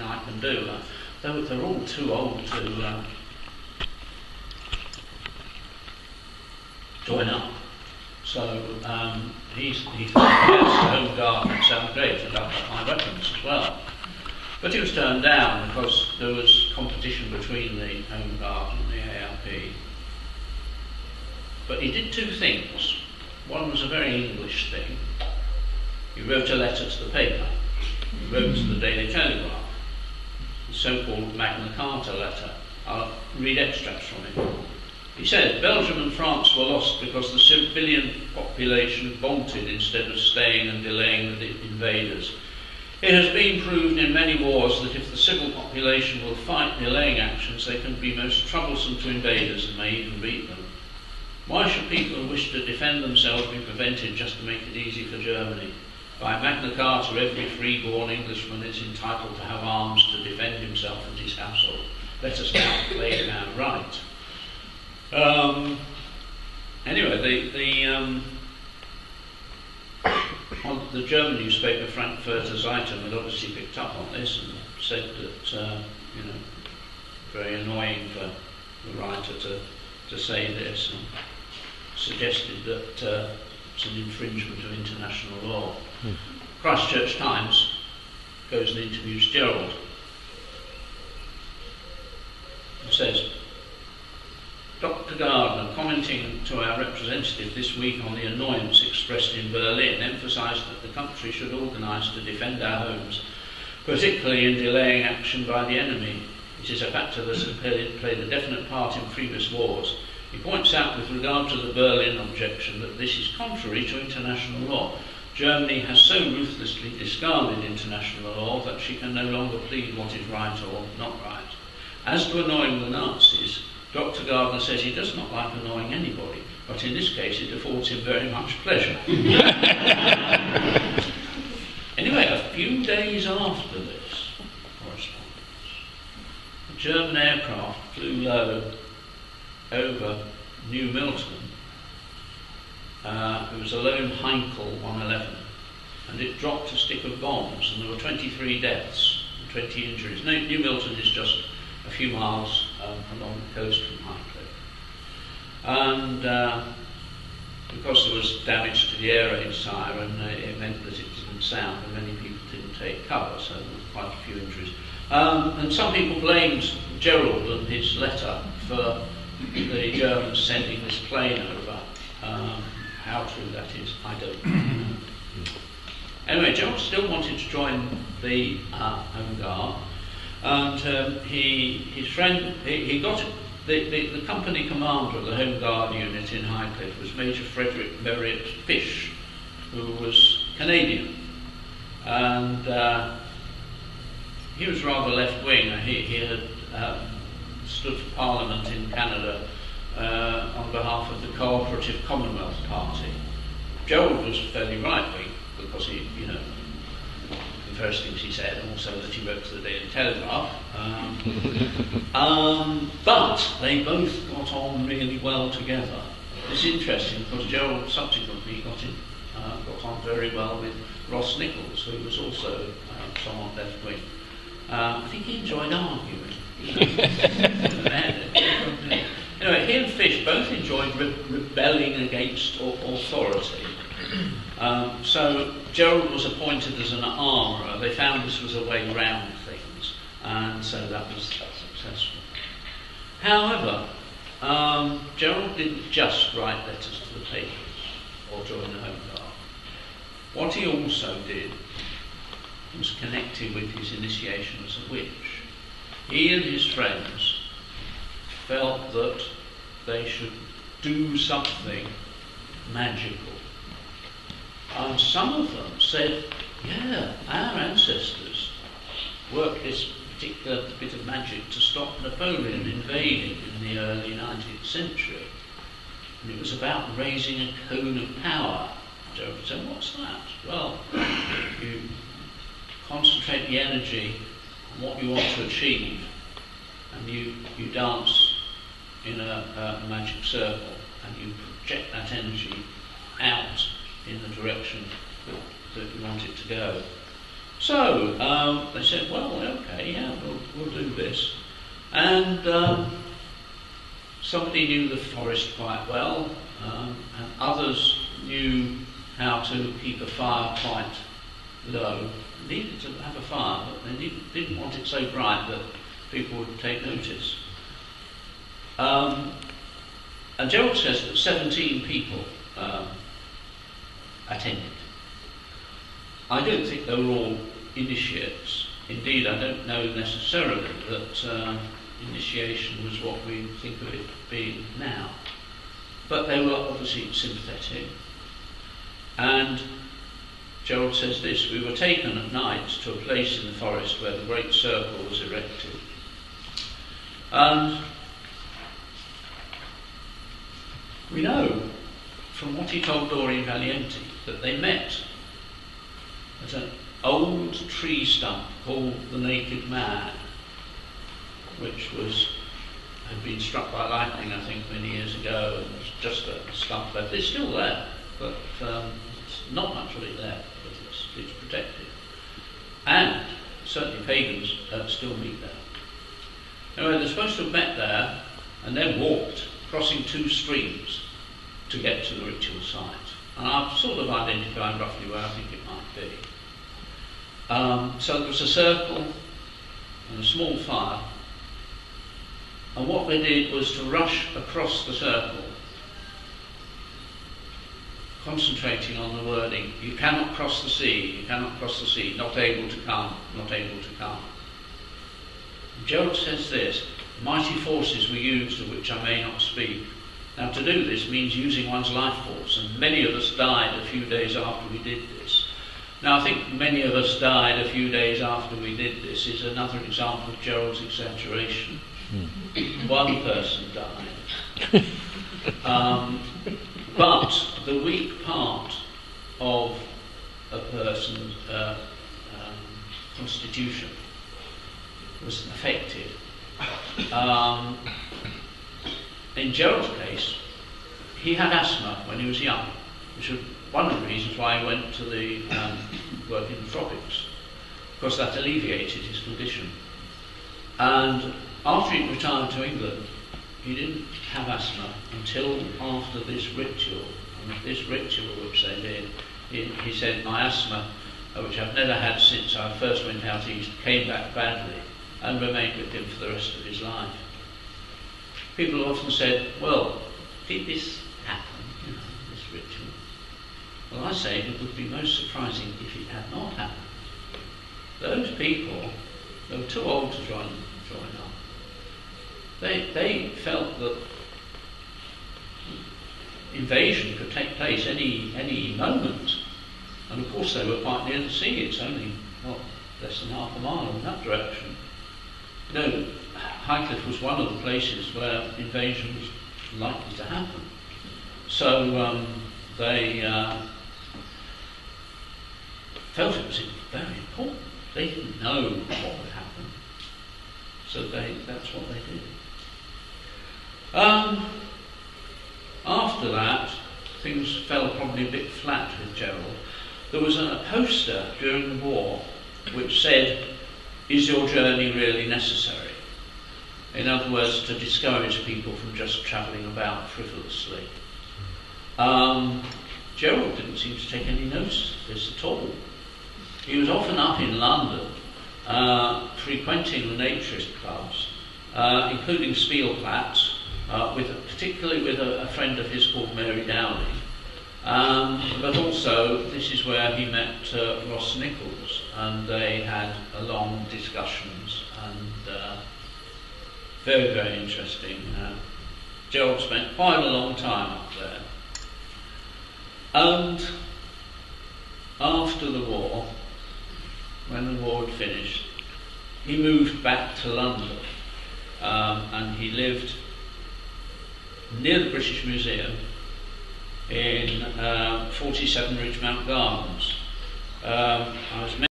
I can do. They're all too old to join up. So he's yes, the Home Guard sounds great, and I've got my weapons as well. But he was turned down because there was competition between the Home Guard and the ALP. But he did two things. One was a very English thing. He wrote a letter to the paper. He wrote to the Daily Telegraph, the so-called Magna Carta letter. I'll read extracts from it. He said, Belgium and France were lost because the civilian population bolted instead of staying and delaying the invaders. It has been proved in many wars that if the civil population will fight delaying actions, they can be most troublesome to invaders and may even beat them. Why should people who wish to defend themselves be prevented just to make it easy for Germany? By Magna Carta, every free-born Englishman is entitled to have arms to defend himself and his household. Let us now play it out right. Anyway, the German newspaper Frankfurter Zeitung had obviously picked up on this and said that, very annoying for the writer to say this, and suggested that it's an infringement of international law. Christchurch Times goes and interviews Gerald. It says, Dr. Gardner, commenting to our representative this week on the annoyance expressed in Berlin, emphasised that the country should organise to defend our homes, particularly in delaying action by the enemy. It is a factor that has played a definite part in previous wars. He points out with regard to the Berlin objection that this is contrary to international law. Germany has so ruthlessly discarded international law that she can no longer plead what is right or not right. As to annoying the Nazis, Dr. Gardner says he does not like annoying anybody, but in this case it affords him very much pleasure. Anyway, a few days after this correspondence, a German aircraft flew low over New Milton. It was a lone Heinkel 111, and it dropped a stick of bombs, and there were 23 deaths and 20 injuries. New Milton is just a few miles along the coast from Highcliffe. And because there was damage to the air raid siren, it meant that it didn't sound, and many people didn't take cover, so there were quite a few injuries. And some people blamed Gerald and his letter for the Germans sending this plane over. How true that is, I don't know. Anyway, Gerald still wanted to join the Home Guard, and he got the company commander of the Home Guard unit in Highcliffe was Major Frederick Merritt Fish, who was Canadian, and he was rather left-wing. He had stood for Parliament in Canada on behalf of the Cooperative Commonwealth Party. Gerald was fairly right-wing because he, the first things he said, and also that he wrote to the Daily Telegraph. But they both got on really well together. It's interesting because Gerald subsequently got on very well with Ross Nichols, who was also somewhat left-wing. I think he enjoyed arguing. Anyway, he and Fish both enjoyed rebelling against authority. So Gerald was appointed as an armourer. They found this was a way round things, and so that was successful. However, Gerald didn't just write letters to the papers or join the Home Guard. What he also did was connected with his initiation as a witch. He and his friends felt that they should do something magical. And some of them said, yeah, our ancestors worked this particular bit of magic to stop Napoleon invading in the early 19th century. And it was about raising a cone of power. Gerald said, what's that? Well, you concentrate the energy on what you want to achieve, and you dance in a magic circle, and you project that energy out in the direction that you want it to go. So they said, well, okay, yeah, we'll do this. And somebody knew the forest quite well, and others knew how to keep a fire quite low. They needed to have a fire, but they didn't want it so bright that people would take notice. And Gerald says that 17 people attended. I don't think they were all initiates. Indeed, I don't know necessarily that initiation was what we think of it being now. But they were obviously sympathetic. And Gerald says this: we were taken at night to a place in the forest where the great circle was erected. And we know from what he told Doreen Valiente that they met at an old tree stump called the Naked Man, which had been struck by lightning, I think, many years ago, and was just a stump left. It's still there, but it's not much of it there, but it's protected. And certainly pagans still meet there. Anyway, they're supposed to have met there and then walked, crossing 2 streams to get to the ritual site. And I've sort of identified roughly where I think it might be. So there was a circle and a small fire, and what they did was to rush across the circle, concentrating on the wording, you cannot cross the sea, you cannot cross the sea, not able to come, not able to come. Gerald says this: mighty forces were used of which I may not speak. Now, to do this means using one's life force, and many of us died a few days after we did this. Now, I think many of us died a few days after we did this is another example of Gerald's exaggeration. One person died. But the weak part of a person's constitution was affected. In Gerald's case, he had asthma when he was young, which was one of the reasons why he went to the work in the tropics, because that alleviated his condition. And after he retired to England, he didn't have asthma until after this ritual. And this ritual which they did, he said, my asthma, which I've never had since I first went out east, came back badly and remained with him for the rest of his life. People often said, well, did this happen, this ritual? Well, I say it would be most surprising if it had not happened. Those people, they were too old to join up. They felt that invasion could take place any moment. And of course they were quite near the sea. It's only, less than half a mile in that direction. Highcliffe was one of the places where invasion was likely to happen. So they felt it was very important. They didn't know what would happen. So that's what they did. After that, things fell probably a bit flat with Gerald. There was a poster during the war which said, is your journey really necessary? In other words, to discourage people from just travelling about frivolously. Gerald didn't seem to take any notice of this at all. He was often up in London, frequenting the naturist clubs, including Spielplatz, particularly with a friend of his called Mary Dowling. But also, this is where he met Ross Nichols, and they had long discussions, and very, very interesting. Gerald spent quite a long time up there. And after the war, when the war had finished, he moved back to London, and he lived near the British Museum in 47 Ridgemount Gardens. I was